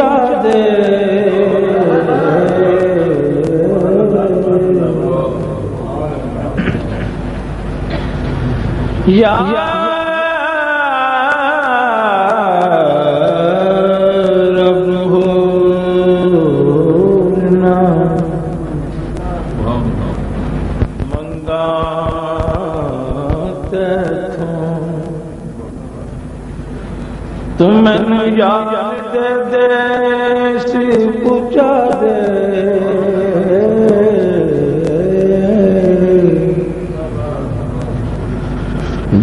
پہنچا دے یا رب ہونا منگا تم میں یاد دے سی پوچھا دے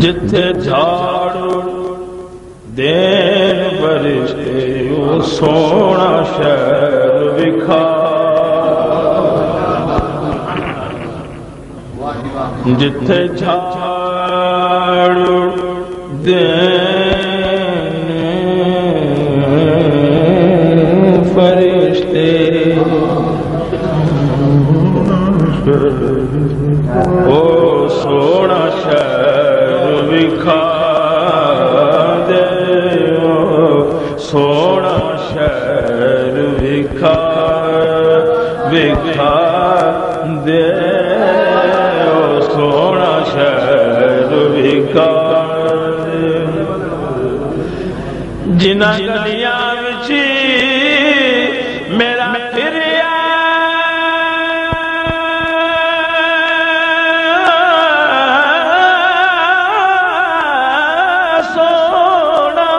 جتھے جھاڑو دین برشتے او سونا شہر وکھا جتھے جھاڑو دین فرشتے او سونا شہر وکھا دے سونا شہر وکھا دے سونا شہر وکھا دے جنہ گلیاں وچ میرا پھریا سونا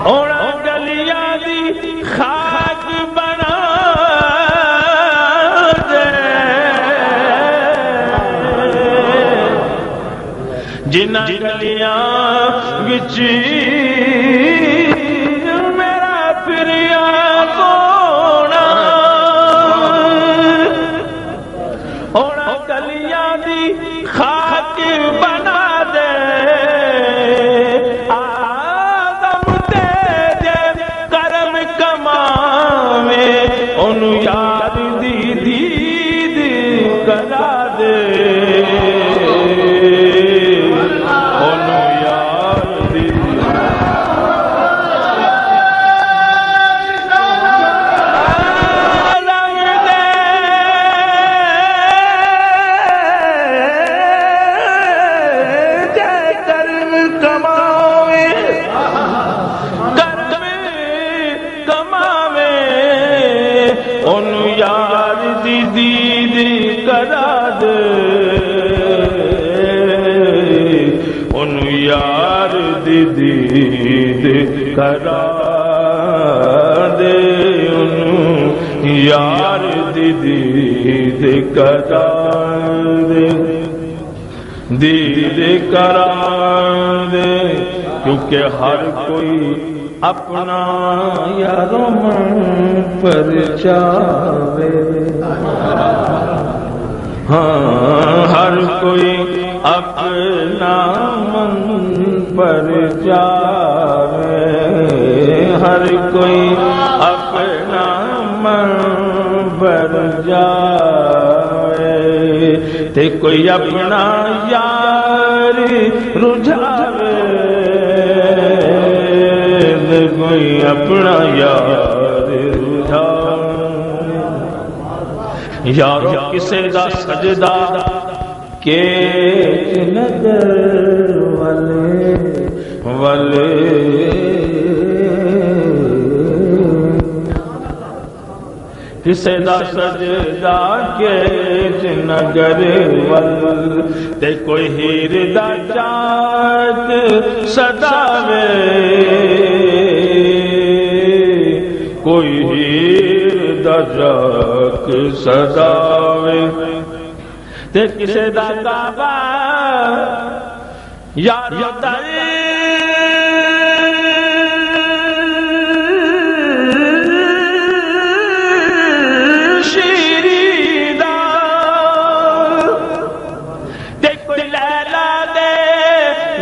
اونا گلیاں دی خاک بنا دے جنہ گلیاں وچ میرا پھریا سونا اونا گلیاں دی خاک بنا دے آدم تے جے کرم کماوے انہوں یاد دی دید کرا دے یار دی دید کرا دے انہوں یار دی دید کرا دے انہوں یار دی دید کرا دے دید کرا دے کیونکہ ہر کوئی اپنا یاروں من پر چاہے ہاں ہر کوئی اپنا من پر چاہے ہر کوئی اپنا من پر جائے تے کوئی اپنا یار رجھاوے کوئی اپنا یار رجھاوے یارو کسے دا سجدہ کہ نظر والے کسے دا سجدہ کہ نگر ول تے کوئی ہیر دا چاک صداوے کوئی ہیر دا چاک صداوے تے کسے دا کعبہ یار دل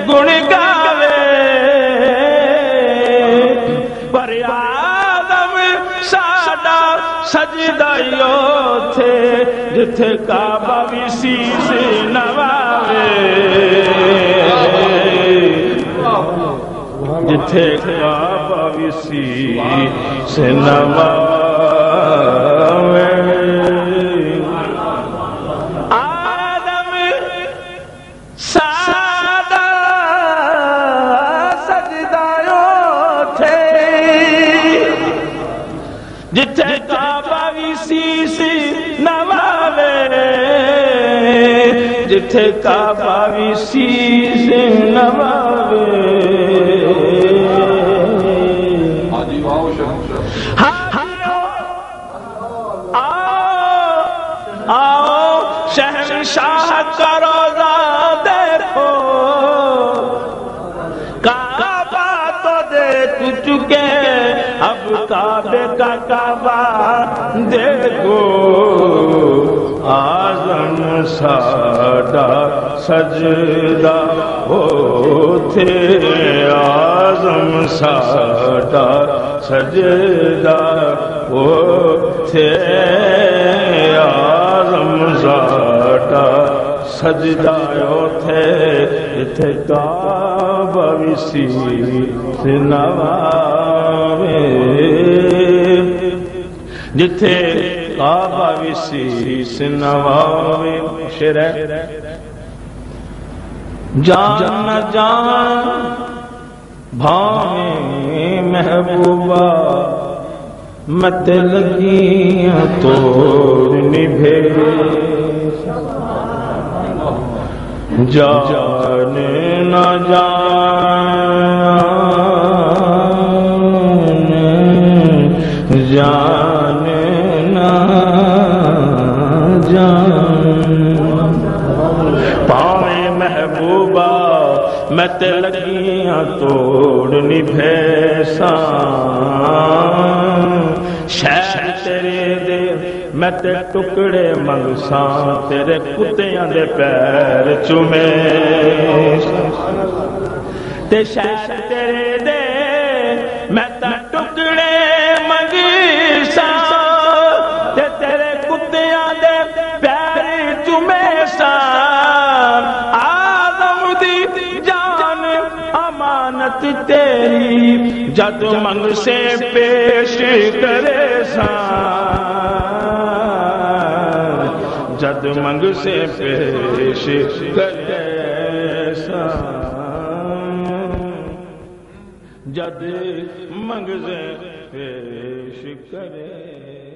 گن گاوے پر آدم ساڈا سجدائیو تھے جتھے کعبہ بھی سیس نواوے جتھے کعبہ وسی سے نواوے آدم سادہ سجدایوں تھے جتھے کعبہ وسی سے نواوے جتھے کعبہ وسی سے نواوے آؤ شہنشاہ کا روزہ دیکھو کعبہ تو دیکھ چکے اب کعبے کا کعبہ دیکھو آزم ساڈا سجدہ ہو تھے آزم ساڈا سجدہ ہو تھے آزم ساڈا سجدہ ہو تھے اتھے کعبہ وسی سے نواوے جتھے کعبہ وسی سے نواوے شعر ہے جان نہ جان بھاویں محبوبہ مت لگیاں توڑ نبھے جان نہ جان جان نہ جان پاویں محبوبہ مت لگیاں توڑ نبھیساں شہر تیرے دے میں تے ٹکڑے منگساں تیرے کتیاں دے پیر چومے تے شہر تیرے دے میں تے ٹکڑے منگساں تے تیرے کتیاں دے پیر چومے ساں آدم دی جان امانت تیری جد منگ سے پیش کرے سان جد منگ سے پیش کرے سان جد منگ سے پیش کرے